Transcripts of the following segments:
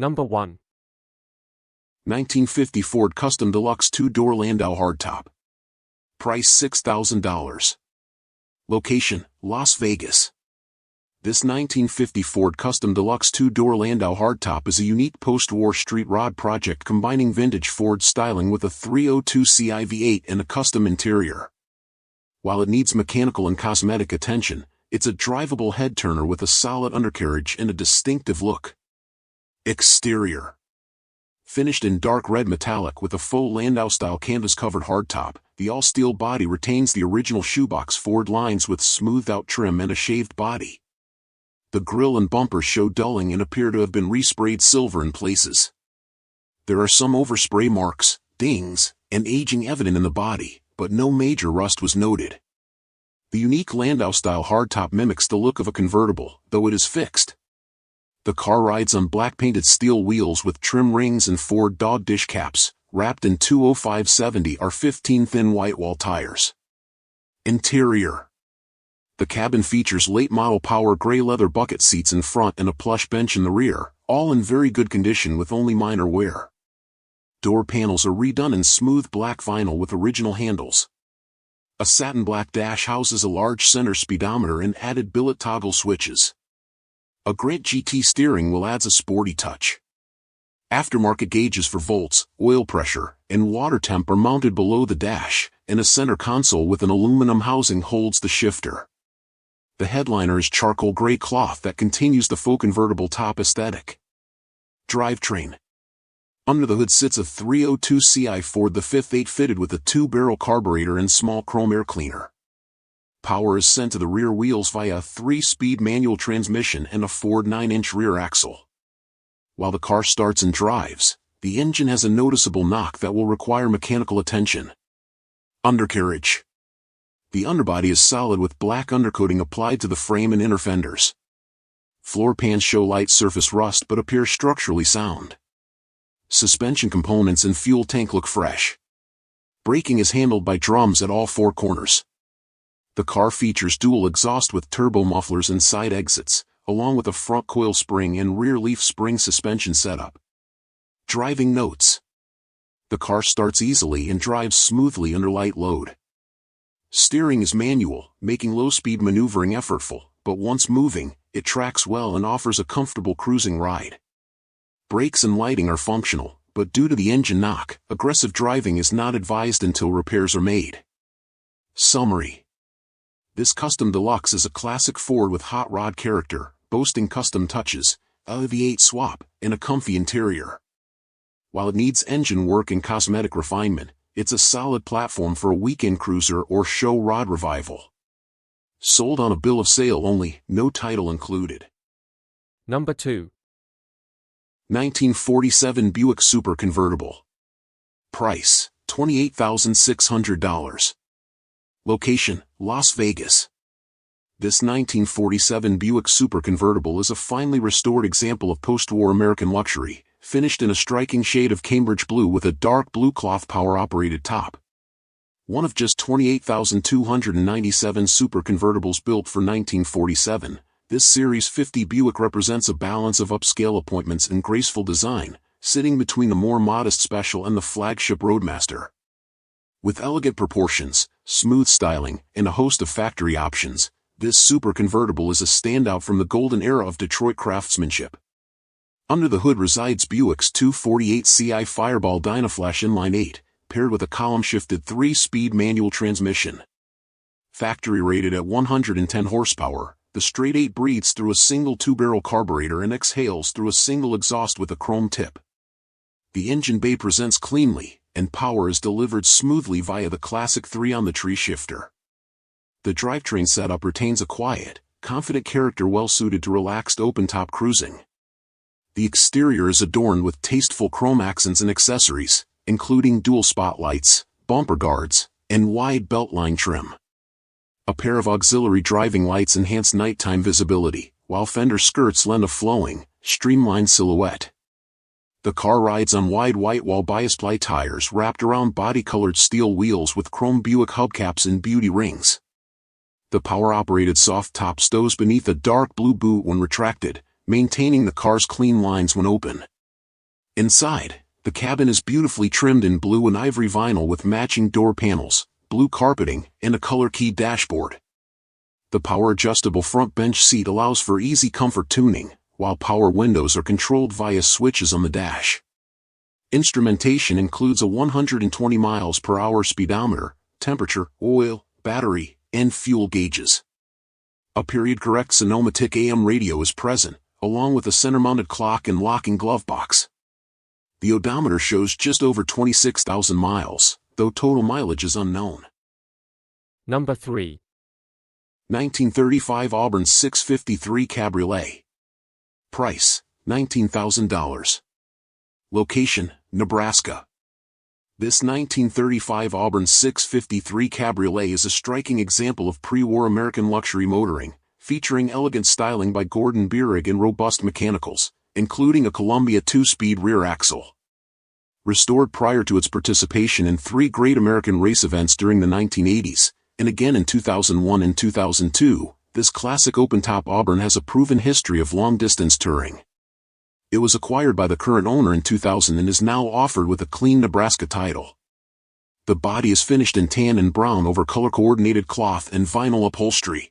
Number 1. 1950 Ford Custom Deluxe 2-door Landau hardtop. Price $6,000. Location, Las Vegas. This 1950 Ford Custom Deluxe 2-door Landau hardtop is a unique post-war street rod project combining vintage Ford styling with a 302 Ci V8 and a custom interior. While it needs mechanical and cosmetic attention, it's a drivable head-turner with a solid undercarriage and a distinctive look. Exterior. Finished in dark red metallic with a faux Landau-style canvas-covered hardtop, the all-steel body retains the original shoebox Ford lines with smoothed-out trim and a shaved body. The grille and bumpers show dulling and appear to have been resprayed silver in places. There are some overspray marks, dings, and aging evident in the body, but no major rust was noted. The unique Landau-style hardtop mimics the look of a convertible, though it is fixed. The car rides on black-painted steel wheels with trim rings and Ford dog dish caps, wrapped in 205/70 R15 thin whitewall tires. Interior. The cabin features late-model power gray leather bucket seats in front and a plush bench in the rear, all in very good condition with only minor wear. Door panels are redone in smooth black vinyl with original handles. A satin black dash houses a large center speedometer and added billet toggle switches. A Grant GT steering wheel adds a sporty touch. Aftermarket gauges for volts, oil pressure, and water temp are mounted below the dash, and a center console with an aluminum housing holds the shifter. The headliner is charcoal gray cloth that continues the faux convertible top aesthetic. Drivetrain. Under the hood sits a 302 Ci Ford the 5th 8 fitted with a 2-barrel carburetor and small chrome air cleaner. Power is sent to the rear wheels via a 3-speed manual transmission and a Ford 9-inch rear axle. While the car starts and drives, the engine has a noticeable knock that will require mechanical attention. Undercarriage. The underbody is solid with black undercoating applied to the frame and inner fenders. Floor pans show light surface rust but appear structurally sound. Suspension components and fuel tank look fresh. Braking is handled by drums at all 4 corners. The car features dual exhaust with turbo mufflers and side exits, along with a front coil spring and rear leaf spring suspension setup. Driving notes. The car starts easily and drives smoothly under light load. Steering is manual, making low-speed maneuvering effortful, but once moving, it tracks well and offers a comfortable cruising ride. Brakes and lighting are functional, but due to the engine knock, aggressive driving is not advised until repairs are made. Summary. This Custom Deluxe is a classic Ford with hot rod character, boasting custom touches, a V8 swap, and a comfy interior. While it needs engine work and cosmetic refinement, it's a solid platform for a weekend cruiser or show rod revival. Sold on a bill of sale only, no title included. Number 2. 1947 Buick Super convertible. Price, $28,600. Location, Las Vegas. This 1947 Buick Super convertible is a finely restored example of post-war American luxury, finished in a striking shade of Cambridge blue with a dark blue cloth power-operated top. One of just 28,297 Super convertibles built for 1947, this Series 50 Buick represents a balance of upscale appointments and graceful design, sitting between the more modest Special and the flagship Roadmaster. With elegant proportions, smooth styling, and a host of factory options, this Super convertible is a standout from the golden era of Detroit craftsmanship. Under the hood resides Buick's 248 Ci Fireball Dynaflash inline 8, paired with a column-shifted 3-speed manual transmission. Factory rated at 110 horsepower, the straight 8 breathes through a single 2-barrel carburetor and exhales through a single exhaust with a chrome tip. The engine bay presents cleanly, and power is delivered smoothly via the classic 3-on-the-tree shifter. The drivetrain setup retains a quiet, confident character well-suited to relaxed open-top cruising. The exterior is adorned with tasteful chrome accents and accessories, including dual spotlights, bumper guards, and wide beltline trim. A pair of auxiliary driving lights enhance nighttime visibility, while fender skirts lend a flowing, streamlined silhouette. The car rides on wide white-wall bias-ply tires wrapped around body-colored steel wheels with chrome Buick hubcaps and beauty rings. The power-operated soft top stows beneath a dark blue boot when retracted, maintaining the car's clean lines when open. Inside, the cabin is beautifully trimmed in blue and ivory vinyl with matching door panels, blue carpeting, and a color-keyed dashboard. The power-adjustable front bench seat allows for easy comfort tuning, while power windows are controlled via switches on the dash. Instrumentation includes a 120 miles per hour speedometer, temperature, oil, battery, and fuel gauges. A period-correct Sonomatic AM radio is present, along with a center-mounted clock and locking glove box. The odometer shows just over 26,000 miles, though total mileage is unknown. Number 3. 1935 Auburn 653 Cabriolet. Price, $19,000. Location, Nebraska. This 1935 Auburn 653 Cabriolet is a striking example of pre-war American luxury motoring, featuring elegant styling by Gordon Bierig and robust mechanicals, including a Columbia 2-speed rear axle. Restored prior to its participation in 3 Great American race events during the 1980s, and again in 2001 and 2002, this classic open-top Auburn has a proven history of long-distance touring. It was acquired by the current owner in 2000 and is now offered with a clean Nebraska title. The body is finished in tan and brown over color-coordinated cloth and vinyl upholstery.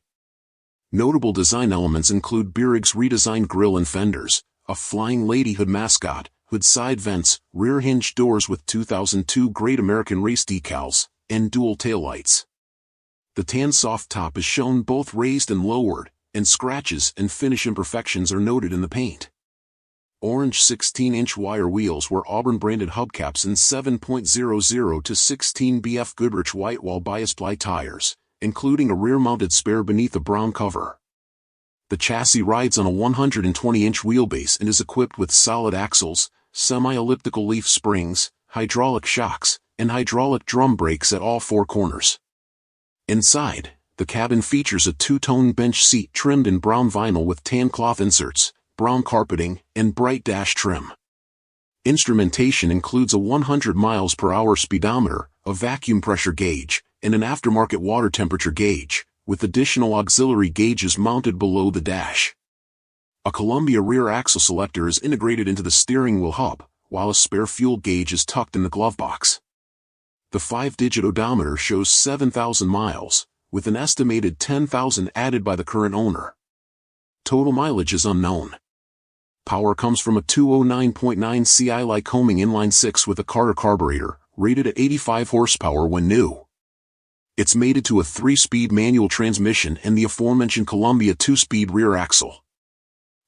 Notable design elements include Bierig's redesigned grille and fenders, a Flying Lady hood mascot, hood side vents, rear hinged doors with 2002 Great American Race decals, and dual taillights. The tan soft top is shown both raised and lowered, and scratches and finish imperfections are noted in the paint. Orange 16-inch wire wheels were Auburn-branded hubcaps and 7.00 to 16 BF Goodrich white-wall bias-ply tires, including a rear-mounted spare beneath a brown cover. The chassis rides on a 120-inch wheelbase and is equipped with solid axles, semi-elliptical leaf springs, hydraulic shocks, and hydraulic drum brakes at all 4 corners. Inside, the cabin features a 2-tone bench seat trimmed in brown vinyl with tan cloth inserts, brown carpeting, and bright dash trim. Instrumentation includes a 100 miles per hour speedometer, a vacuum pressure gauge, and an aftermarket water temperature gauge, with additional auxiliary gauges mounted below the dash. A Columbia rear axle selector is integrated into the steering wheel hub, while a spare fuel gauge is tucked in the glove box. The 5-digit odometer shows 7,000 miles, with an estimated 10,000 added by the current owner. Total mileage is unknown. Power comes from a 209.9 CI Lycoming inline-6 with a Carter carburetor, rated at 85 horsepower when new. It's mated to a 3-speed manual transmission and the aforementioned Columbia 2-speed rear axle.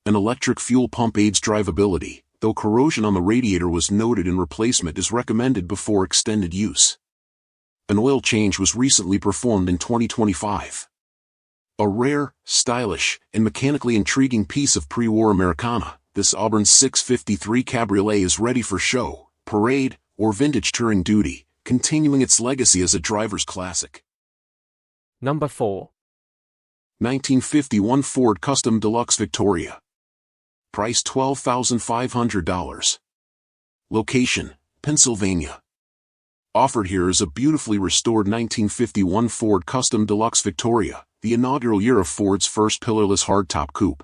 An electric fuel pump aids drivability, though corrosion on the radiator was noted and replacement is recommended before extended use. An oil change was recently performed in 2025. A rare, stylish, and mechanically intriguing piece of pre-war Americana, this Auburn 653 Cabriolet is ready for show, parade, or vintage touring duty, continuing its legacy as a driver's classic. Number 4. 1951 Ford Custom Deluxe Victoria. Price $12,500. Location, Pennsylvania. Offered here is a beautifully restored 1951 Ford Custom Deluxe Victoria, the inaugural year of Ford's first pillarless hardtop coupe.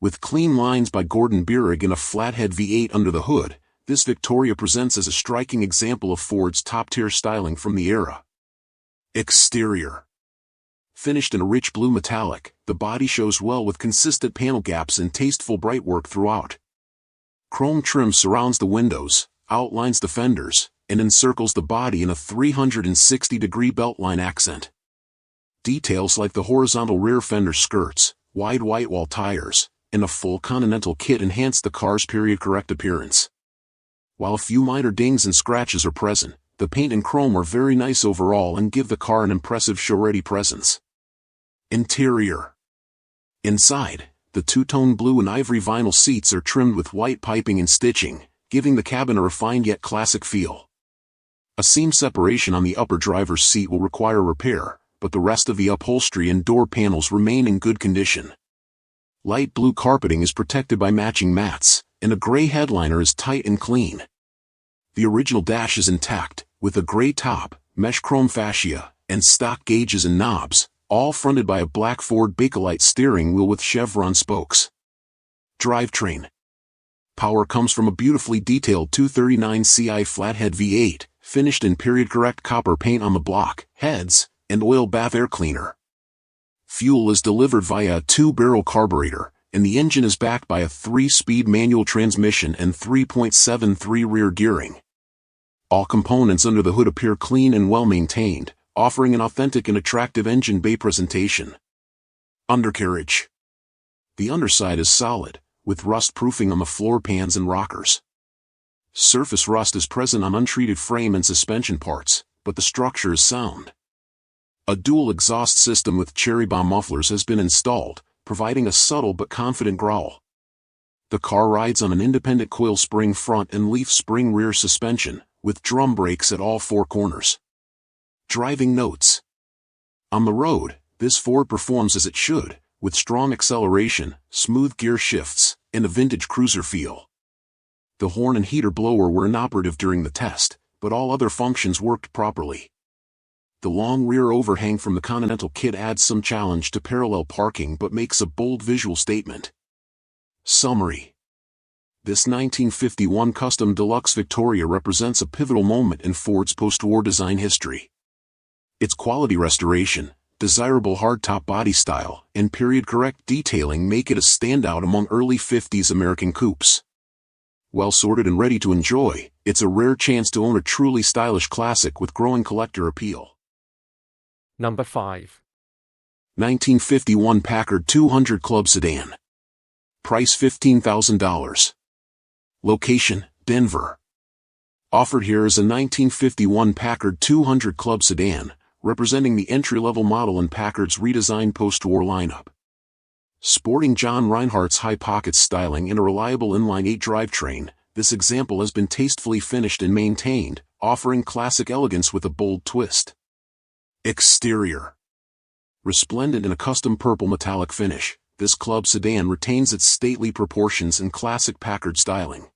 With clean lines by Gordon Bierig and a flathead V8 under the hood, this Victoria presents as a striking example of Ford's top-tier styling from the era. Exterior. Finished in a rich blue metallic, the body shows well with consistent panel gaps and tasteful bright work throughout. Chrome trim surrounds the windows, outlines the fenders, and encircles the body in a 360-degree beltline accent. Details like the horizontal rear fender skirts, wide white-wall tires, and a full Continental kit enhance the car's period-correct appearance. While a few minor dings and scratches are present, the paint and chrome are very nice overall and give the car an impressive show-ready presence. Interior. Inside, the 2-tone blue and ivory vinyl seats are trimmed with white piping and stitching, giving the cabin a refined yet classic feel. A seam separation on the upper driver's seat will require repair, but the rest of the upholstery and door panels remain in good condition. Light blue carpeting is protected by matching mats, and a gray headliner is tight and clean. The original dash is intact, with a gray top, mesh chrome fascia, and stock gauges and knobs, all fronted by a black Ford Bakelite steering wheel with chevron spokes. Drivetrain. Power comes from a beautifully detailed 239 Ci flathead V8, finished in period-correct copper paint on the block, heads, and oil bath air cleaner. Fuel is delivered via a 2-barrel carburetor, and the engine is backed by a 3-speed manual transmission and 3.73 rear gearing. All components under the hood appear clean and well-maintained, offering an authentic and attractive engine bay presentation. Undercarriage. The underside is solid, with rust proofing on the floor pans and rockers. Surface rust is present on untreated frame and suspension parts, but the structure is sound. A dual exhaust system with cherry bomb mufflers has been installed, providing a subtle but confident growl. The car rides on an independent coil spring front and leaf spring rear suspension, with drum brakes at all 4 corners. Driving notes. On the road, this Ford performs as it should, with strong acceleration, smooth gear shifts, and a vintage cruiser feel. The horn and heater blower were inoperative during the test, but all other functions worked properly. The long rear overhang from the Continental kit adds some challenge to parallel parking but makes a bold visual statement. Summary. This 1951 Custom Deluxe Victoria represents a pivotal moment in Ford's post-war design history. Its quality restoration, desirable hardtop body style, and period-correct detailing make it a standout among early 50s American coupes. Well sorted and ready to enjoy, it's a rare chance to own a truly stylish classic with growing collector appeal. Number 5. 1951 Packard 200 Club Sedan. Price $15,000. Location, Denver. Offered here is a 1951 Packard 200 Club Sedan, representing the entry-level model in Packard's redesigned post-war lineup. Sporting John Reinhardt's high pocket styling and a reliable inline-8 drivetrain, this example has been tastefully finished and maintained, offering classic elegance with a bold twist. Exterior. Resplendent in a custom purple metallic finish, this club sedan retains its stately proportions and classic Packard styling.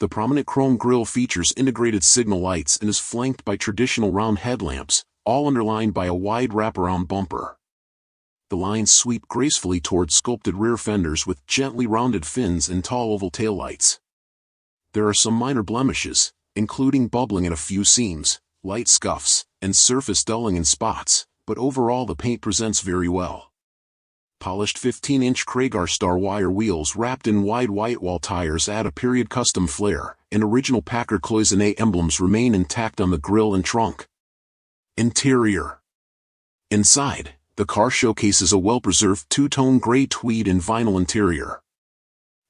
The prominent chrome grille features integrated signal lights and is flanked by traditional round headlamps, all underlined by a wide wraparound bumper. The lines sweep gracefully toward sculpted rear fenders with gently rounded fins and tall oval taillights. There are some minor blemishes, including bubbling at a few seams, light scuffs, and surface dulling in spots, but overall the paint presents very well. Polished 15-inch Kragar Star wire wheels wrapped in wide white wall tires add a period custom flair, and original Packard cloisonné emblems remain intact on the grille and trunk. Interior. Inside, the car showcases a well-preserved two-tone gray tweed and vinyl interior.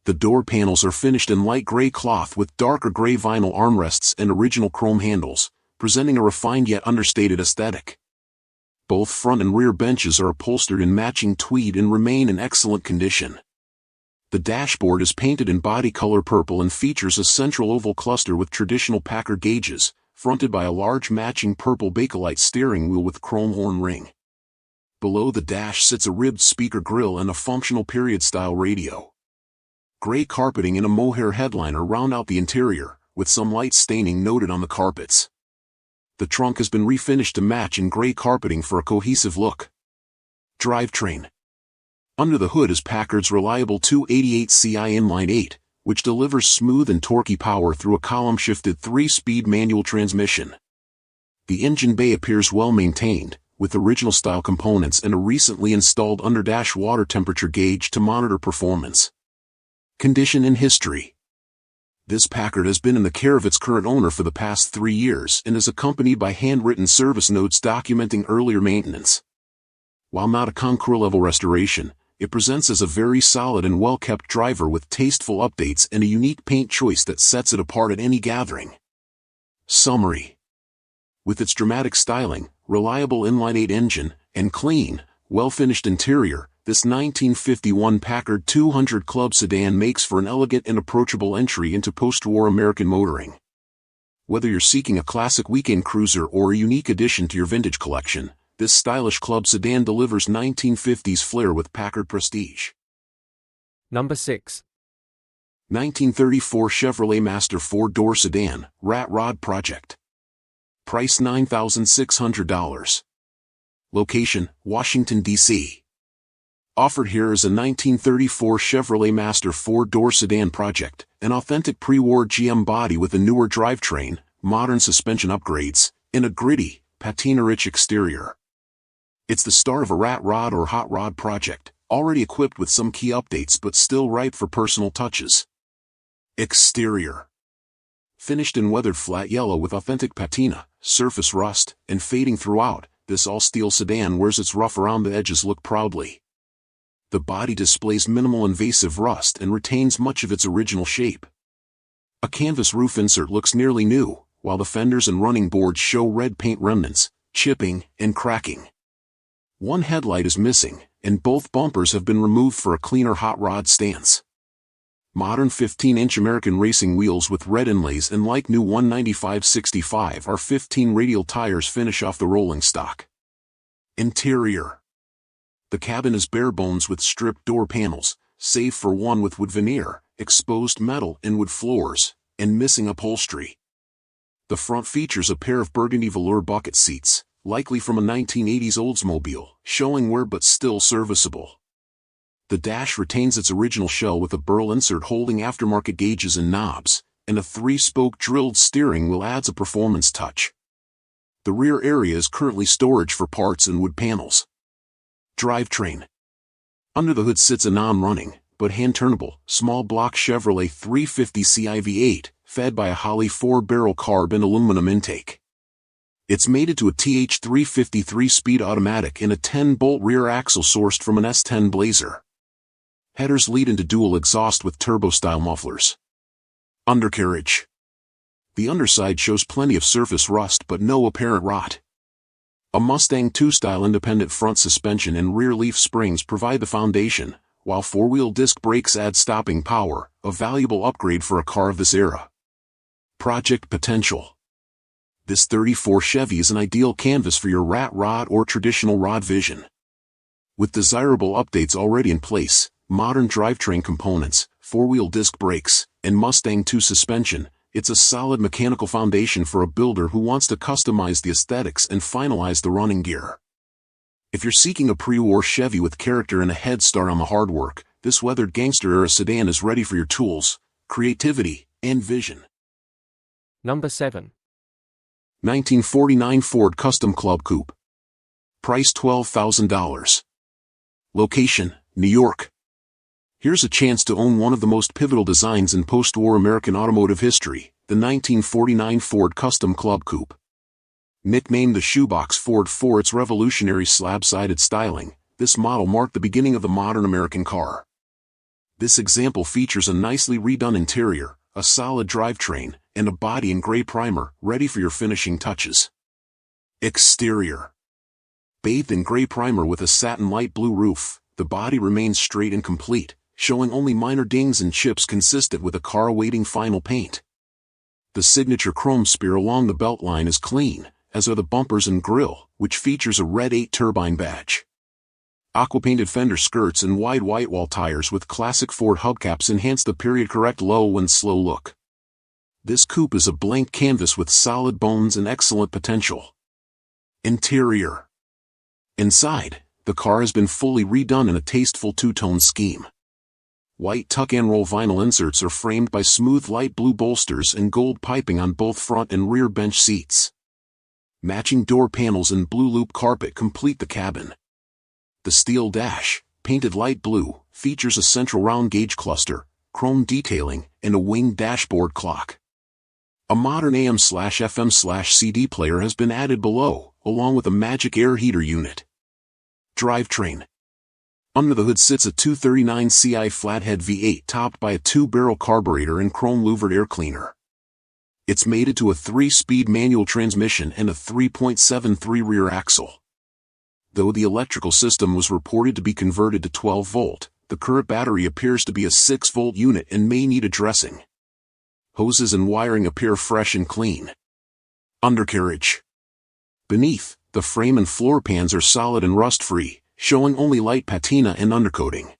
The door panels are finished in light gray cloth with darker gray vinyl armrests and original chrome handles, presenting a refined yet understated aesthetic. Both front and rear benches are upholstered in matching tweed and remain in excellent condition. The dashboard is painted in body color purple and features a central oval cluster with traditional Packard gauges, fronted by a large matching purple Bakelite steering wheel with chrome horn ring. Below the dash sits a ribbed speaker grille and a functional period-style radio. Gray carpeting and a mohair headliner round out the interior, with some light staining noted on the carpets. The trunk has been refinished to match in gray carpeting for a cohesive look. Drivetrain. Under the hood is Packard's reliable 288 Ci inline-8, which delivers smooth and torquey power through a column-shifted 3-speed manual transmission. The engine bay appears well-maintained, with original-style components and a recently installed underdash water temperature gauge to monitor performance. Condition and history. This Packard has been in the care of its current owner for the past 3 years and is accompanied by handwritten service notes documenting earlier maintenance. While not a concours-level restoration, it presents as a very solid and well-kept driver with tasteful updates and a unique paint choice that sets it apart at any gathering. Summary. With its dramatic styling, reliable inline-8 engine, and clean, well-finished interior, this 1951 Packard 200 Club Sedan makes for an elegant and approachable entry into post-war American motoring. Whether you're seeking a classic weekend cruiser or a unique addition to your vintage collection, this stylish club sedan delivers 1950s flair with Packard prestige. Number 6. 1934 Chevrolet Master 4-door sedan, Rat Rod Project. Price $9,600. Location, Washington, D.C. Offered here is a 1934 Chevrolet Master 4-door sedan project, an authentic pre-war GM body with a newer drivetrain, modern suspension upgrades, and a gritty, patina-rich exterior. It's the start of a rat rod or hot rod project, already equipped with some key updates but still ripe for personal touches. Exterior. Finished in weathered flat yellow with authentic patina, surface rust, and fading throughout, this all-steel sedan wears its rough around the edges look proudly. The body displays minimal invasive rust and retains much of its original shape. A canvas roof insert looks nearly new, while the fenders and running boards show red paint remnants, chipping, and cracking. One headlight is missing, and both bumpers have been removed for a cleaner hot rod stance. Modern 15-inch American racing wheels with red inlays and like new 195/65 R15 radial tires finish off the rolling stock. Interior. The cabin is bare bones with stripped door panels, save for one with wood veneer, exposed metal and wood floors, and missing upholstery. The front features a pair of burgundy velour bucket seats, likely from a 1980s Oldsmobile, showing wear but still serviceable. The dash retains its original shell with a burl insert holding aftermarket gauges and knobs, and a 3-spoke drilled steering wheel adds a performance touch. The rear area is currently storage for parts and wood panels. Drivetrain. Under the hood sits a non-running, but hand-turnable, small-block Chevrolet 350ci V8, fed by a Holley 4-barrel carb and aluminum intake. It's mated to a TH350 3-speed automatic and a 10-bolt rear axle sourced from an S10 Blazer. Headers lead into dual exhaust with turbo-style mufflers. Undercarriage. The underside shows plenty of surface rust but no apparent rot. A Mustang II-style independent front suspension and rear leaf springs provide the foundation, while 4-wheel disc brakes add stopping power, a valuable upgrade for a car of this era. Project potential. This 34 Chevy is an ideal canvas for your rat rod or traditional rod vision. With desirable updates already in place, modern drivetrain components, 4-wheel disc brakes, and Mustang II suspension, it's a solid mechanical foundation for a builder who wants to customize the aesthetics and finalize the running gear. If you're seeking a pre-war Chevy with character and a head start on the hard work, this weathered gangster-era sedan is ready for your tools, creativity, and vision. Number 7. 1949 Ford Custom Club Coupe. Price $12,000. Location, New York. Here's a chance to own one of the most pivotal designs in post-war American automotive history, the 1949 Ford Custom Club Coupe. Nicknamed the Shoebox Ford for its revolutionary slab-sided styling, this model marked the beginning of the modern American car. This example features a nicely redone interior, a solid drivetrain, and a body in gray primer, ready for your finishing touches. Exterior. Bathed in gray primer with a satin light blue roof, the body remains straight and complete, showing only minor dings and chips consistent with a car awaiting final paint. The signature chrome spear along the beltline is clean, as are the bumpers and grille, which features a red 8-turbine badge. Aqua-painted fender skirts and wide white-wall tires with classic Ford hubcaps enhance the period-correct low and slow look. This coupe is a blank canvas with solid bones and excellent potential. Interior. Inside, the car has been fully redone in a tasteful two-tone scheme. White tuck-and-roll vinyl inserts are framed by smooth light blue bolsters and gold piping on both front and rear bench seats. Matching door panels and blue loop carpet complete the cabin. The steel dash, painted light blue, features a central round gauge cluster, chrome detailing, and a winged dashboard clock. A modern AM/FM/CD player has been added below, along with a magic air heater unit. Drivetrain. Under the hood sits a 239ci flathead V8 topped by a 2-barrel carburetor and chrome louvered air cleaner. It's mated to a 3-speed manual transmission and a 3.73 rear axle. Though the electrical system was reported to be converted to 12-volt, the current battery appears to be a 6-volt unit and may need addressing. Hoses and wiring appear fresh and clean. Undercarriage. Beneath, the frame and floor pans are solid and rust-free, showing only light patina and undercoating.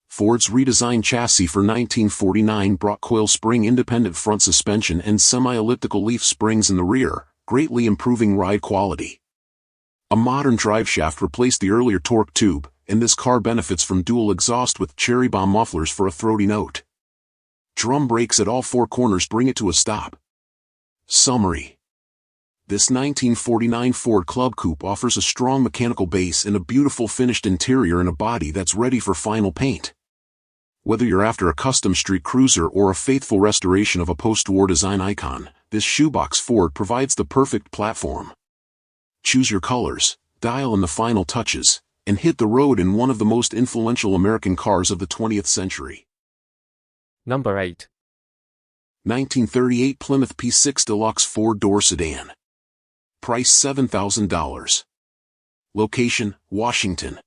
Ford's redesigned chassis for 1949 brought coil spring independent front suspension and semi-elliptical leaf springs in the rear, greatly improving ride quality. A modern driveshaft replaced the earlier torque tube, and this car benefits from dual exhaust with cherry bomb mufflers for a throaty note. Drum brakes at all four corners bring it to a stop. Summary. This 1949 Ford Club Coupe offers a strong mechanical base and a beautiful finished interior and a body that's ready for final paint. Whether you're after a custom street cruiser or a faithful restoration of a post-war design icon, this shoebox Ford provides the perfect platform. Choose your colors, dial in the final touches, and hit the road in one of the most influential American cars of the 20th century. Number 8. 1938 Plymouth P6 Deluxe 4-door sedan. Price $7,000. Location, Washington.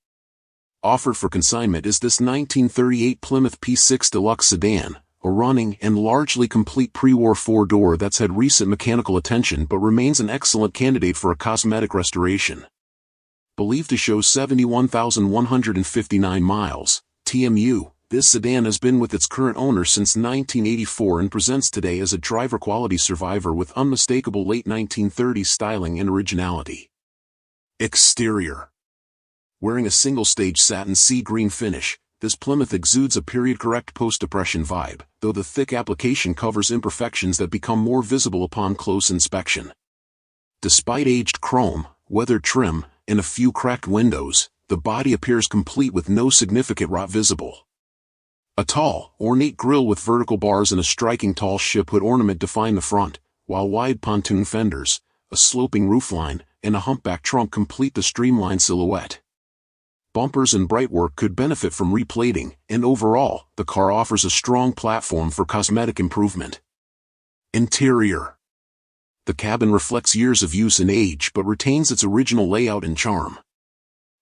Offered for consignment is this 1938 Plymouth P6 Deluxe sedan, a running and largely complete pre-war 4-door that's had recent mechanical attention but remains an excellent candidate for a cosmetic restoration. Believed to show 71,159 miles, TMU, this sedan has been with its current owner since 1984 and presents today as a driver-quality survivor with unmistakable late 1930s styling and originality. Exterior. Wearing a single-stage satin sea green finish, this Plymouth exudes a period-correct post-depression vibe, though the thick application covers imperfections that become more visible upon close inspection. Despite aged chrome, weathered trim, and a few cracked windows, the body appears complete with no significant rot visible. A tall, ornate grille with vertical bars and a striking tall ship hood ornament define the front, while wide pontoon fenders, a sloping roofline, and a humpback trunk complete the streamlined silhouette. Bumpers and brightwork could benefit from replating, and overall, the car offers a strong platform for cosmetic improvement. Interior. The cabin reflects years of use and age but retains its original layout and charm.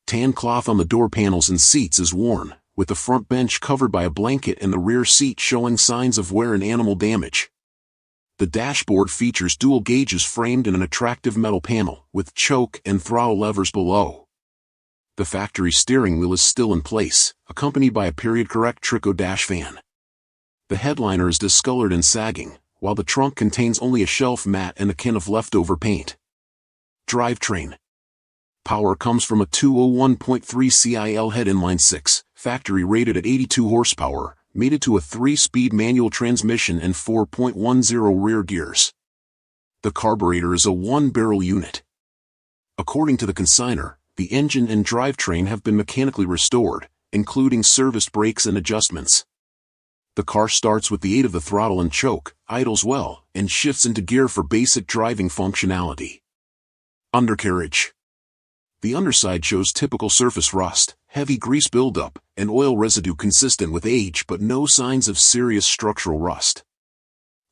Tan cloth on the door panels and seats is worn, with the front bench covered by a blanket and the rear seat showing signs of wear and animal damage. The dashboard features dual gauges framed in an attractive metal panel, with choke and throttle levers below. The factory steering wheel is still in place, accompanied by a period-correct Trico dash fan. The headliner is discolored and sagging, while the trunk contains only a shelf mat and a can of leftover paint. Drivetrain. Power comes from a 201.3 CIL head inline-6, factory rated at 82 horsepower, mated to a 3-speed manual transmission and 4.10 rear gears. The carburetor is a 1-barrel unit. According to the consignor, the engine and drivetrain have been mechanically restored, including serviced brakes and adjustments. The car starts with the aid of the throttle and choke, idles well, and shifts into gear for basic driving functionality. Undercarriage. The underside shows typical surface rust, heavy grease buildup, and oil residue consistent with age but no signs of serious structural rust.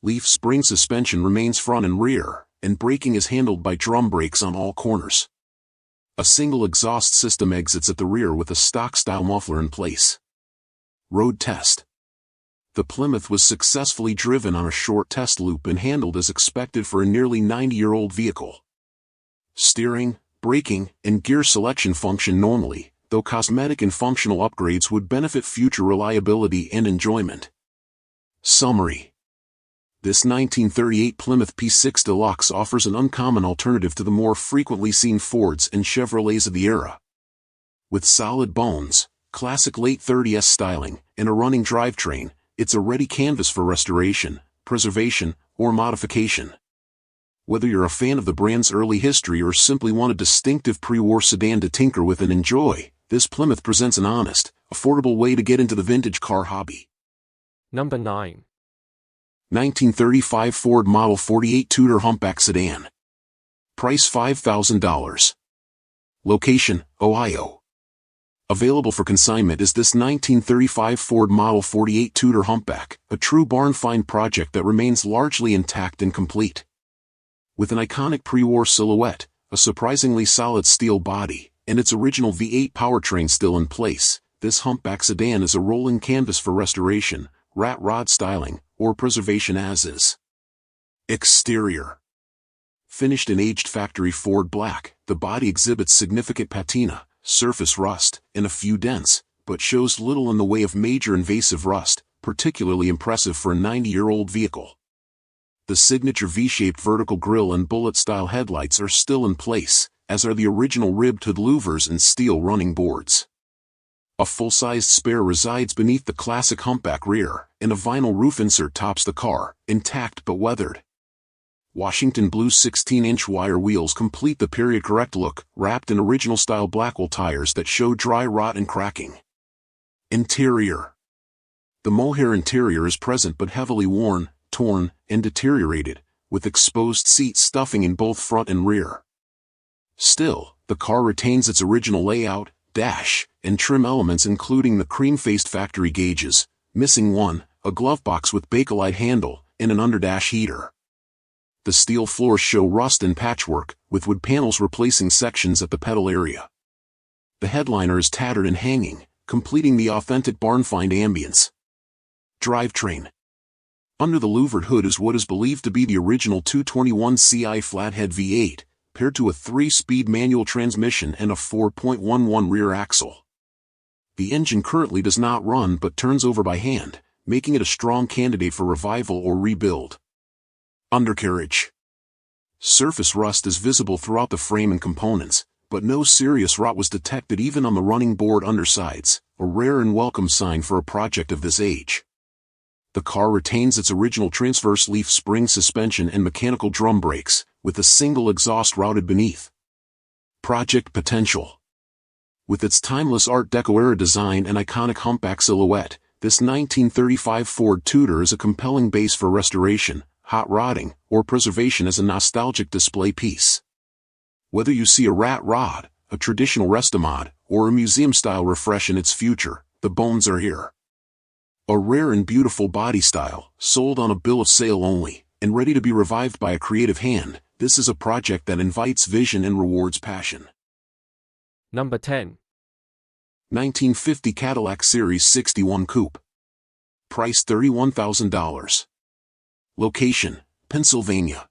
Leaf spring suspension remains front and rear, and braking is handled by drum brakes on all corners. A single exhaust system exits at the rear with a stock-style muffler in place. Road test. The Plymouth was successfully driven on a short test loop and handled as expected for a nearly 90-year-old vehicle. Steering, braking, and gear selection function normally, though cosmetic and functional upgrades would benefit future reliability and enjoyment. Summary. This 1938 Plymouth P6 Deluxe offers an uncommon alternative to the more frequently seen Fords and Chevrolets of the era. With solid bones, classic late 30s styling, and a running drivetrain, it's a ready canvas for restoration, preservation, or modification. Whether you're a fan of the brand's early history or simply want a distinctive pre-war sedan to tinker with and enjoy, this Plymouth presents an honest, affordable way to get into the vintage car hobby. Number 9. 1935 Ford Model 48 Tudor Humpback Sedan. Price $5,000. Location, Ohio. Available for consignment is this 1935 Ford Model 48 Tudor Humpback, a true barn-find project that remains largely intact and complete. With an iconic pre-war silhouette, a surprisingly solid steel body, and its original V8 powertrain still in place, this humpback sedan is a rolling canvas for restoration, rat rod styling, or preservation as is. Exterior. Finished in aged factory Ford black, the body exhibits significant patina, surface rust, and a few dents, but shows little in the way of major invasive rust, particularly impressive for a 90-year-old vehicle. The signature V-shaped vertical grille and bullet-style headlights are still in place, as are the original ribbed hood louvers and steel running boards. A full-sized spare resides beneath the classic humpback rear, and a vinyl roof insert tops the car, intact but weathered. Washington blue 16-inch wire wheels complete the period-correct look, wrapped in original-style Blackwell tires that show dry rot and cracking. Interior. The mohair interior is present but heavily worn, torn, and deteriorated, with exposed seat stuffing in both front and rear. Still, the car retains its original layout, dash, and trim elements including the cream-faced factory gauges, missing one, a glove box with Bakelite handle, and an underdash heater. The steel floors show rust and patchwork, with wood panels replacing sections at the pedal area. The headliner is tattered and hanging, completing the authentic barn-find ambience. Drivetrain. Under the louvered hood is what is believed to be the original 221 Ci flathead V8, paired to a 3-speed manual transmission and a 4.11 rear axle. The engine currently does not run but turns over by hand, making it a strong candidate for revival or rebuild. Undercarriage. Surface rust is visible throughout the frame and components, but no serious rot was detected even on the running board undersides, a rare and welcome sign for a project of this age. The car retains its original transverse leaf spring suspension and mechanical drum brakes, with a single exhaust routed beneath. Project potential. With its timeless Art Deco-era design and iconic humpback silhouette, this 1935 Ford Tudor is a compelling base for restoration, hot rodding, or preservation as a nostalgic display piece. Whether you see a rat rod, a traditional restomod, or a museum-style refresh in its future, the bones are here. A rare and beautiful body style, sold on a bill of sale only, and ready to be revived by a creative hand, this is a project that invites vision and rewards passion. Number 10. 1950 Cadillac Series 61 Coupe. Price $31,000. Location, Pennsylvania.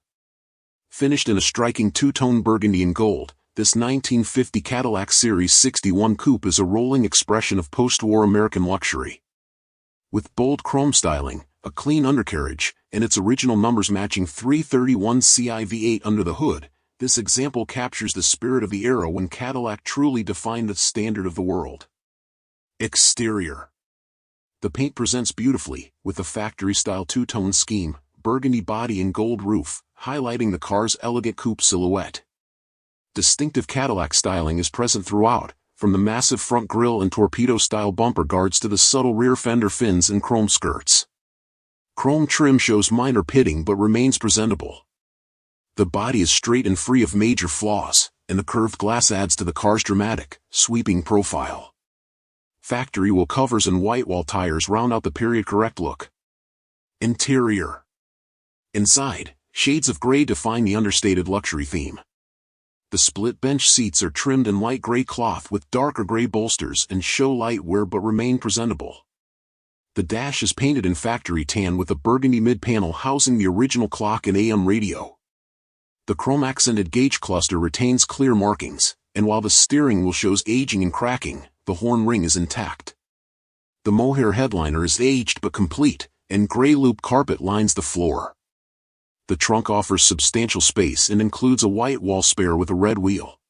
Finished in a striking two-tone burgundy and gold, this 1950 Cadillac Series 61 Coupe is a rolling expression of post-war American luxury. With bold chrome styling, a clean undercarriage, and its original numbers matching 331 Ci V8 under the hood, this example captures the spirit of the era when Cadillac truly defined the standard of the world. Exterior. The paint presents beautifully, with a factory-style two-tone scheme, burgundy body and gold roof, highlighting the car's elegant coupe silhouette. Distinctive Cadillac styling is present throughout, from the massive front grille and torpedo-style bumper guards to the subtle rear fender fins and chrome skirts. Chrome trim shows minor pitting but remains presentable. The body is straight and free of major flaws, and the curved glass adds to the car's dramatic, sweeping profile. Factory wheel covers and white wall tires round out the period-correct look. Interior. Inside, shades of gray define the understated luxury theme. The split bench seats are trimmed in light gray cloth with darker gray bolsters and show light wear but remain presentable. The dash is painted in factory tan with a burgundy mid-panel housing the original clock and AM radio. The chrome-accented gauge cluster retains clear markings, and while the steering wheel shows aging and cracking, the horn ring is intact. The mohair headliner is aged but complete, and gray loop carpet lines the floor. The trunk offers substantial space and includes a white wall spare with a red wheel.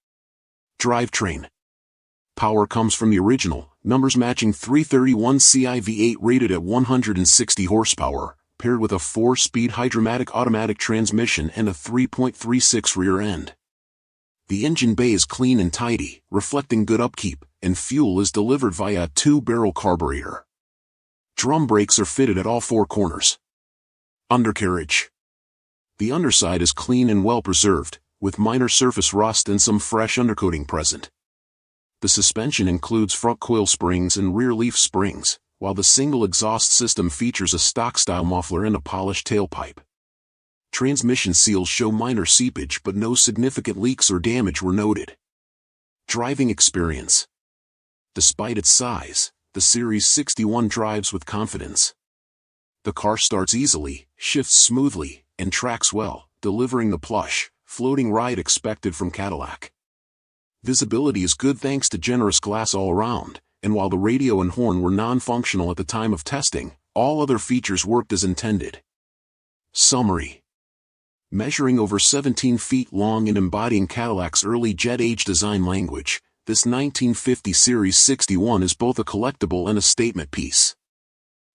Drivetrain. Power comes from the original, numbers matching 331 Ci V8 rated at 160 horsepower, paired with a 4-speed hydromatic automatic transmission and a 3.36 rear end. The engine bay is clean and tidy, reflecting good upkeep, and fuel is delivered via a 2-barrel carburetor. Drum brakes are fitted at all 4 corners. Undercarriage. The underside is clean and well preserved, with minor surface rust and some fresh undercoating present. The suspension includes front coil springs and rear leaf springs, while the single exhaust system features a stock-style muffler and a polished tailpipe. Transmission seals show minor seepage but no significant leaks or damage were noted. Driving experience. Despite its size, the Series 61 drives with confidence. The car starts easily, shifts smoothly, and tracks well, delivering the plush, floating ride expected from Cadillac. Visibility is good thanks to generous glass all around, and while the radio and horn were non-functional at the time of testing, all other features worked as intended. Summary. Measuring over 17 feet long and embodying Cadillac's early jet age design language, this 1950 Series 61 is both a collectible and a statement piece.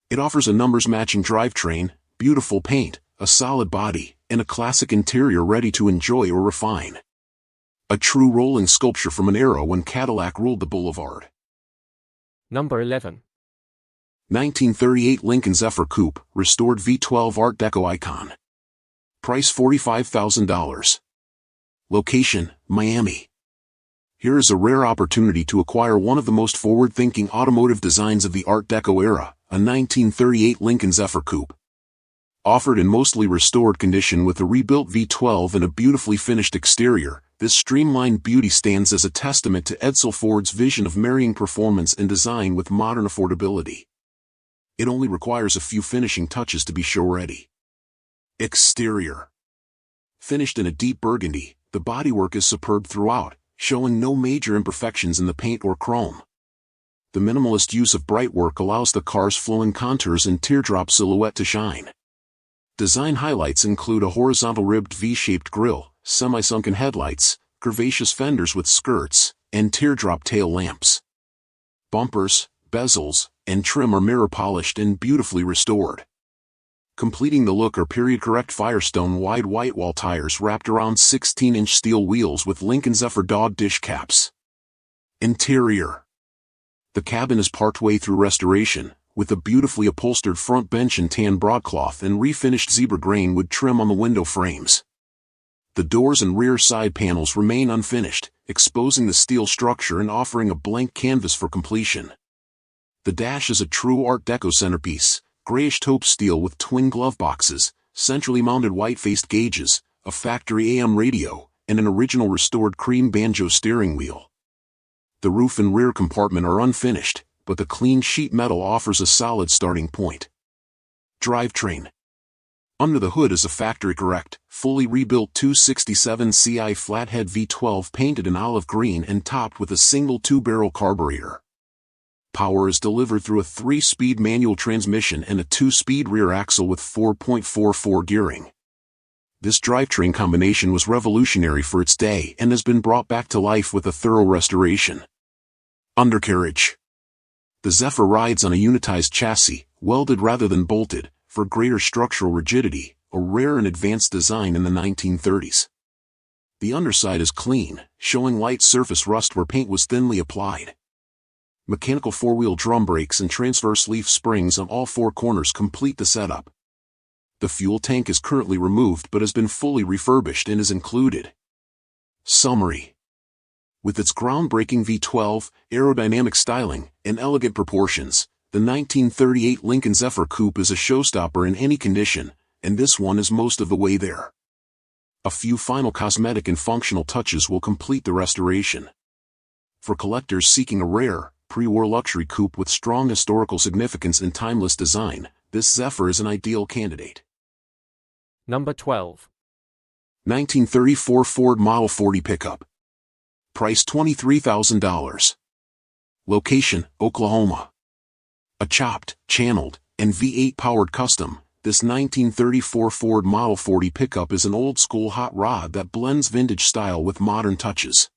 It offers a numbers-matching drivetrain, beautiful paint, a solid body, and a classic interior ready to enjoy or refine. A true rolling sculpture from an era when Cadillac ruled the boulevard. Number 11. 1938 Lincoln Zephyr Coupe, restored V12 Art Deco icon. Price $45,000. Location, Miami. Here is a rare opportunity to acquire one of the most forward-thinking automotive designs of the Art Deco era, a 1938 Lincoln Zephyr Coupe. Offered in mostly restored condition with a rebuilt V12 and a beautifully finished exterior, this streamlined beauty stands as a testament to Edsel Ford's vision of marrying performance and design with modern affordability. It only requires a few finishing touches to be show-ready. Exterior. Finished in a deep burgundy, the bodywork is superb throughout, showing no major imperfections in the paint or chrome. The minimalist use of bright work allows the car's flowing contours and teardrop silhouette to shine. Design highlights include a horizontal ribbed V-shaped grille, semi-sunken headlights, curvaceous fenders with skirts, and teardrop tail lamps. Bumpers, bezels, and trim are mirror polished and beautifully restored. Completing the look are period-correct Firestone wide white wall tires wrapped around 16-inch steel wheels with Lincoln Zephyr dog dish caps. Interior. The cabin is partway through restoration, with a beautifully upholstered front bench in tan broadcloth and refinished zebra grain wood trim on the window frames. The doors and rear side panels remain unfinished, exposing the steel structure and offering a blank canvas for completion. The dash is a true Art Deco centerpiece, grayish taupe steel with twin glove boxes, centrally mounted white-faced gauges, a factory AM radio, and an original restored cream banjo steering wheel. The roof and rear compartment are unfinished, but the clean sheet metal offers a solid starting point. Drivetrain. Under the hood is a factory-correct, fully rebuilt 267 Ci flathead V12 painted in olive green and topped with a single 2-barrel carburetor. Power is delivered through a 3-speed manual transmission and a 2-speed rear axle with 4.44 gearing. This drivetrain combination was revolutionary for its day and has been brought back to life with a thorough restoration. Undercarriage. The Zephyr rides on a unitized chassis, welded rather than bolted, for greater structural rigidity, a rare and advanced design in the 1930s. The underside is clean, showing light surface rust where paint was thinly applied. Mechanical 4-wheel drum brakes and transverse leaf springs on all 4 corners complete the setup. The fuel tank is currently removed but has been fully refurbished and is included. Summary. With its groundbreaking V12, aerodynamic styling, and elegant proportions, the 1938 Lincoln Zephyr Coupe is a showstopper in any condition, and this one is most of the way there. A few final cosmetic and functional touches will complete the restoration. For collectors seeking a rare, pre-war luxury coupe with strong historical significance and timeless design, this Zephyr is an ideal candidate. Number 12. 1934 Ford Model 40 pickup. Price $23,000. Location, Oklahoma. A chopped, channeled, and V8-powered custom, this 1934 Ford Model 40 pickup is an old-school hot rod that blends vintage style with modern touches.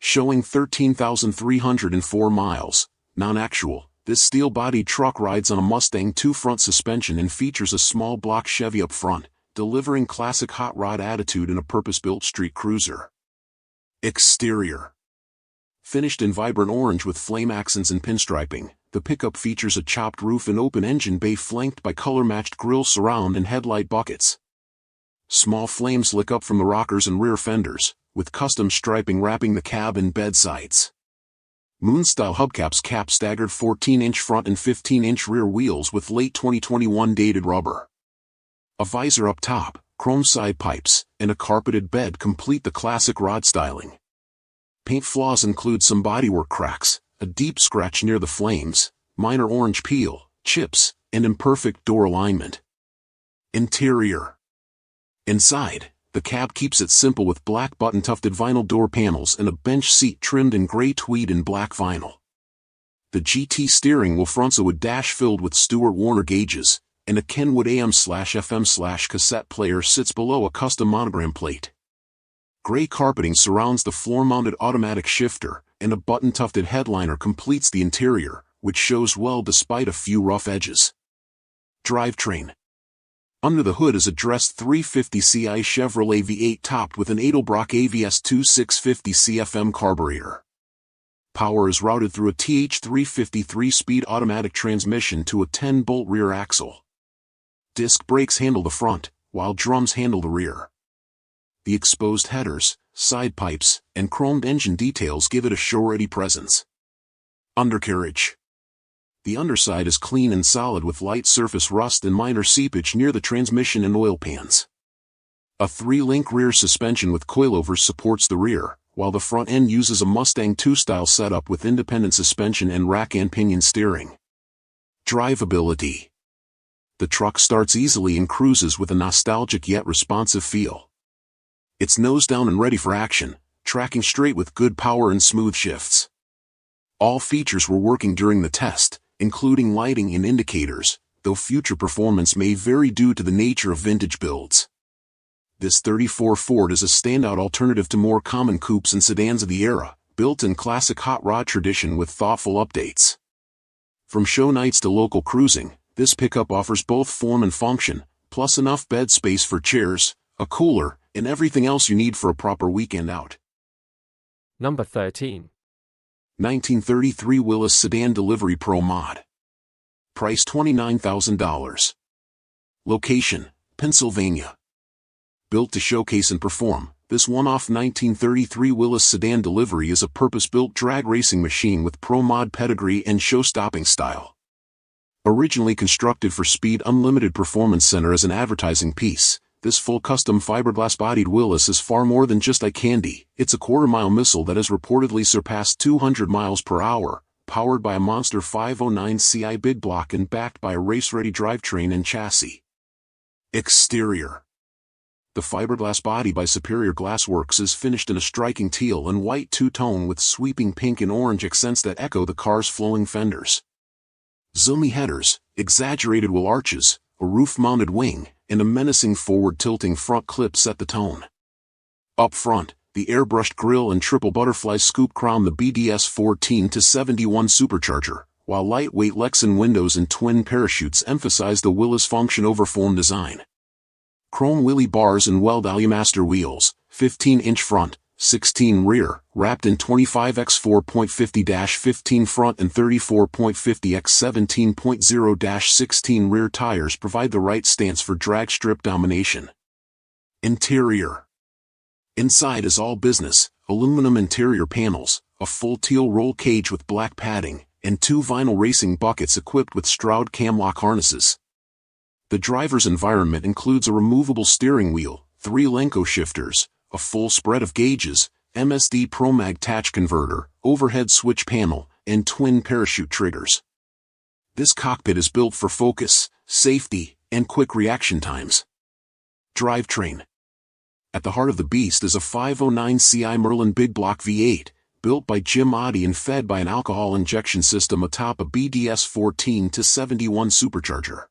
Showing 13,304 miles, non-actual, this steel-bodied truck rides on a Mustang 2 front suspension and features a small block Chevy up front, delivering classic hot rod attitude in a purpose-built street cruiser. Exterior. Finished in vibrant orange with flame accents and pinstriping, the pickup features a chopped roof and open engine bay flanked by color-matched grille surround and headlight buckets. Small flames lick up from the rockers and rear fenders, with custom striping wrapping the cab and bed sides. Moon-style hubcaps cap staggered 14-inch front and 15-inch rear wheels with late 2021 dated rubber. A visor up top, chrome side pipes, and a carpeted bed complete the classic rod styling. Paint flaws include some bodywork cracks, a deep scratch near the flames, minor orange peel, chips, and imperfect door alignment. Interior. Inside, the cab keeps it simple with black button-tufted vinyl door panels and a bench seat trimmed in gray tweed and black vinyl. The GT steering wheel fronts a wood dash filled with Stewart Warner gauges, and a Kenwood AM/FM/cassette player sits below a custom monogram plate. Gray carpeting surrounds the floor-mounted automatic shifter, and a button-tufted headliner completes the interior, which shows well despite a few rough edges. Drivetrain. Under the hood is a dressed 350ci Chevrolet V8 topped with an Edelbrock AVS 2650 CFM carburetor. Power is routed through a TH350 3-speed automatic transmission to a 10-bolt rear axle. Disc brakes handle the front, while drums handle the rear. The exposed headers, side pipes, and chromed engine details give it a show-ready presence. Undercarriage. The underside is clean and solid with light surface rust and minor seepage near the transmission and oil pans. A 3-link rear suspension with coilovers supports the rear, while the front end uses a Mustang II style setup with independent suspension and rack and pinion steering. Drivability. The truck starts easily and cruises with a nostalgic yet responsive feel. It's nose down and ready for action, tracking straight with good power and smooth shifts. All features were working during the test, including lighting and indicators, though future performance may vary due to the nature of vintage builds. This 34 Ford is a standout alternative to more common coupes and sedans of the era, built in classic hot rod tradition with thoughtful updates. From show nights to local cruising, this pickup offers both form and function, plus enough bed space for chairs, a cooler, and everything else you need for a proper weekend out. Number 13. 1933 Willys Sedan Delivery Pro Mod. Price $29,000. Location, Pennsylvania. Built to showcase and perform, this one-off 1933 Willys Sedan Delivery is a purpose-built drag racing machine with Pro Mod pedigree and show-stopping style. Originally constructed for Speed Unlimited Performance Center as an advertising piece, this full custom fiberglass-bodied Willys is far more than just eye candy. It's a quarter-mile missile that has reportedly surpassed 200 miles per hour, powered by a monster 509 Ci big block and backed by a race-ready drivetrain and chassis. Exterior. The fiberglass body by Superior Glassworks is finished in a striking teal and white two-tone with sweeping pink and orange accents that echo the car's flowing fenders. Zoomy headers, exaggerated wheel arches, a roof-mounted wing, and a menacing forward-tilting front clip set the tone. Up front, the airbrushed grille and triple butterfly scoop crown the BDS 14-71 supercharger, while lightweight Lexan windows and twin parachutes emphasize the Willys function over form design. Chrome wheelie bars and Weld Alumaster wheels, 15-inch front, 16 rear, wrapped in 25x4.50-15 front and 34.50x17.0-16 rear tires provide the right stance for drag strip domination. Interior. Inside is all business, aluminum interior panels, a full teal roll cage with black padding, and 2 vinyl racing buckets equipped with Stroud camlock harnesses. The driver's environment includes a removable steering wheel, 3 Lenco shifters, a full spread of gauges, MSD ProMag Touch converter, overhead switch panel, and twin parachute triggers. This cockpit is built for focus, safety, and quick reaction times. Drivetrain. At the heart of the beast is a 509 Ci Merlin Big Block V8, built by Jim Oddy and fed by an alcohol injection system atop a BDS 14-71 supercharger.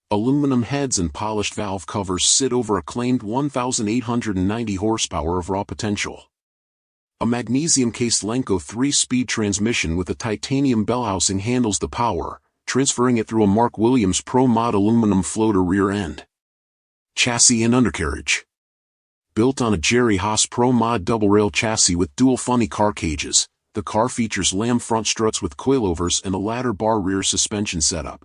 Aluminum heads and polished valve covers sit over a claimed 1,890 horsepower of raw potential. A magnesium-cased Lenco 3-speed transmission with a titanium bell housing handles the power, transferring it through a Mark Williams Pro Mod aluminum floater rear end. Chassis and undercarriage. Built on a Jerry Haas Pro Mod double-rail chassis with dual funny car cages, the car features lamb front struts with coilovers and a ladder bar rear suspension setup.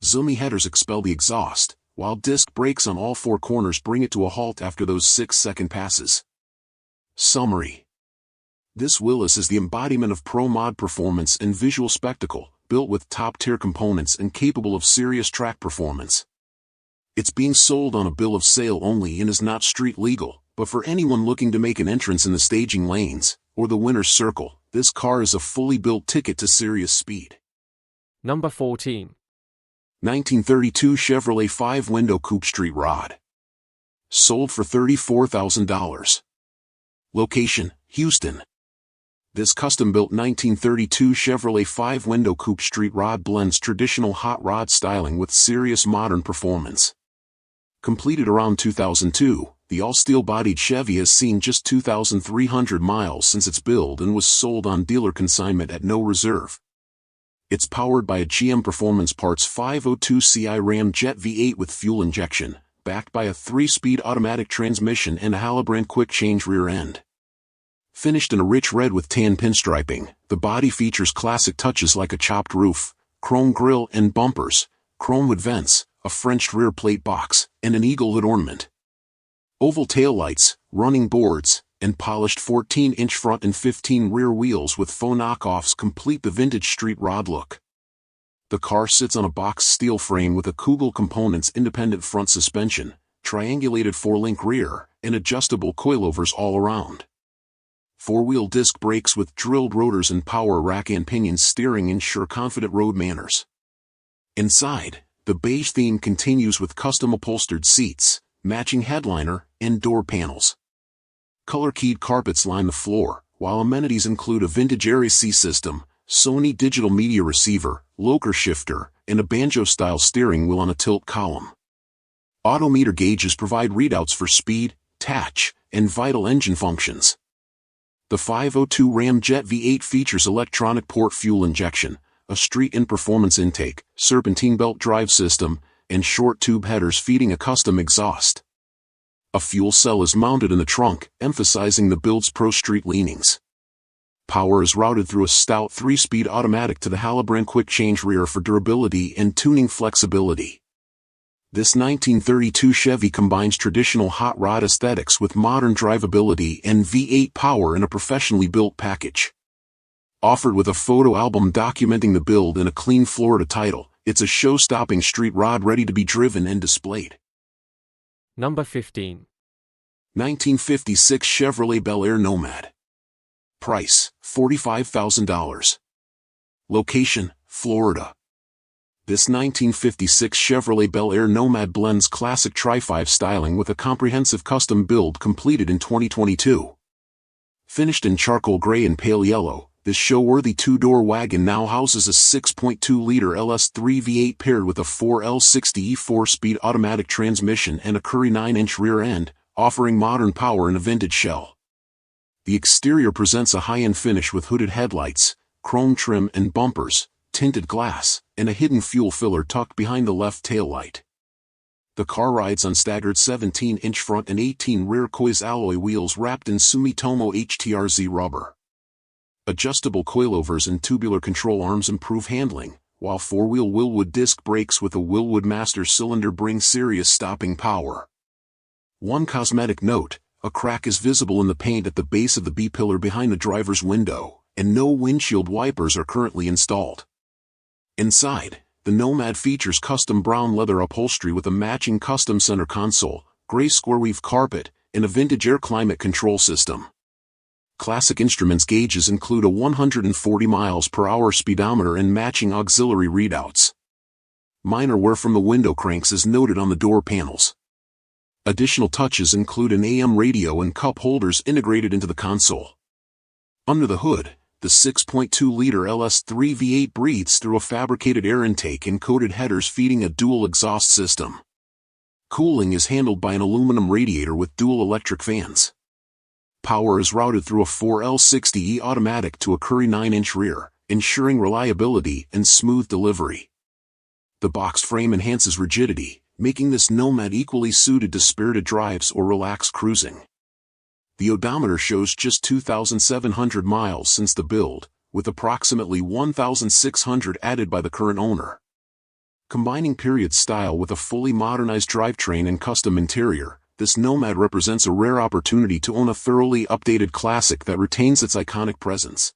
Zoomy headers expel the exhaust, while disc brakes on all 4 corners bring it to a halt after those 6-second passes. Summary. This Willys is the embodiment of Pro Mod performance and visual spectacle, built with top-tier components and capable of serious track performance. It's being sold on a bill of sale only and is not street legal, but for anyone looking to make an entrance in the staging lanes, or the winner's circle, this car is a fully built ticket to serious speed. Number 14. 1932 Chevrolet 5-window coupe street rod. Sold for $34,000. Location, Houston. This custom-built 1932 Chevrolet 5-window coupe street rod blends traditional hot rod styling with serious modern performance. Completed around 2002, The all-steel-bodied Chevy has seen just 2,300 miles since its build and was sold on dealer consignment at no reserve. It's powered by a GM Performance Parts 502 Ci Ram Jet V8 with fuel injection, backed by a 3-speed automatic transmission and a Halbrand quick-change rear end. Finished in a rich red with tan pinstriping, the body features classic touches like a chopped roof, chrome grille and bumpers, chrome hood vents, a Frenched rear plate box, and an eagle hood ornament. Oval taillights, running boards, and polished 14-inch front and 15 rear wheels with faux knockoffs complete the vintage street rod look. The car sits on a box steel frame with a Kugel Components independent front suspension, triangulated 4-link rear, and adjustable coilovers all around. 4-wheel disc brakes with drilled rotors and power rack and pinion steering ensure confident road manners. Inside, the beige theme continues with custom upholstered seats, matching headliner, and door panels. Color-keyed carpets line the floor, while amenities include a vintage AC system, Sony digital media receiver, locker shifter, and a banjo-style steering wheel on a tilt column. Odometer gauges provide readouts for speed, touch, and vital engine functions. The 502 Ram Jet V8 features electronic port fuel injection, a street-in performance intake, serpentine belt drive system, and short tube headers feeding a custom exhaust. A fuel cell is mounted in the trunk, emphasizing the build's pro-street leanings. Power is routed through a stout 3-speed automatic to the Halbrand quick-change rear for durability and tuning flexibility. This 1932 Chevy combines traditional hot rod aesthetics with modern drivability and V8 power in a professionally built package. Offered with a photo album documenting the build and a clean Florida title, it's a show-stopping street rod ready to be driven and displayed. Number 15. 1956 Chevrolet Bel Air Nomad. Price, $45,000. Location, Florida. This 1956 Chevrolet Bel Air Nomad blends classic Tri-5 styling with a comprehensive custom build completed in 2022. Finished in charcoal gray and pale yellow, this show-worthy two-door wagon now houses a 6.2-liter LS3 V8 paired with a 4L60E 4-speed automatic transmission and a Curry 9-inch rear end, offering modern power in a vintage shell. The exterior presents a high-end finish with hooded headlights, chrome trim and bumpers, tinted glass, and a hidden fuel filler tucked behind the left taillight. The car rides on staggered 17-inch front and 18 rear Koi's alloy wheels wrapped in Sumitomo HTRZ rubber. Adjustable coilovers and tubular control arms improve handling, while 4-wheel Willwood disc brakes with a Willwood master cylinder bring serious stopping power. One cosmetic note, a crack is visible in the paint at the base of the B-pillar behind the driver's window, and no windshield wipers are currently installed. Inside, the Nomad features custom brown leather upholstery with a matching custom center console, gray square-weave carpet, and a vintage air climate control system. Classic instruments gauges include a 140 miles per hour speedometer and matching auxiliary readouts. Minor wear from the window cranks is noted on the door panels. Additional touches include an AM radio and cup holders integrated into the console. Under the hood, the 6.2-liter LS3 V8 breathes through a fabricated air intake and coated headers feeding a dual exhaust system. Cooling is handled by an aluminum radiator with dual electric fans. Power is routed through a 4L60E automatic to a Curry 9-inch rear, ensuring reliability and smooth delivery. The boxed frame enhances rigidity, making this Nomad equally suited to spirited drives or relaxed cruising. The odometer shows just 2,700 miles since the build, with approximately 1,600 added by the current owner. Combining period style with a fully modernized drivetrain and custom interior, this Nomad represents a rare opportunity to own a thoroughly updated classic that retains its iconic presence.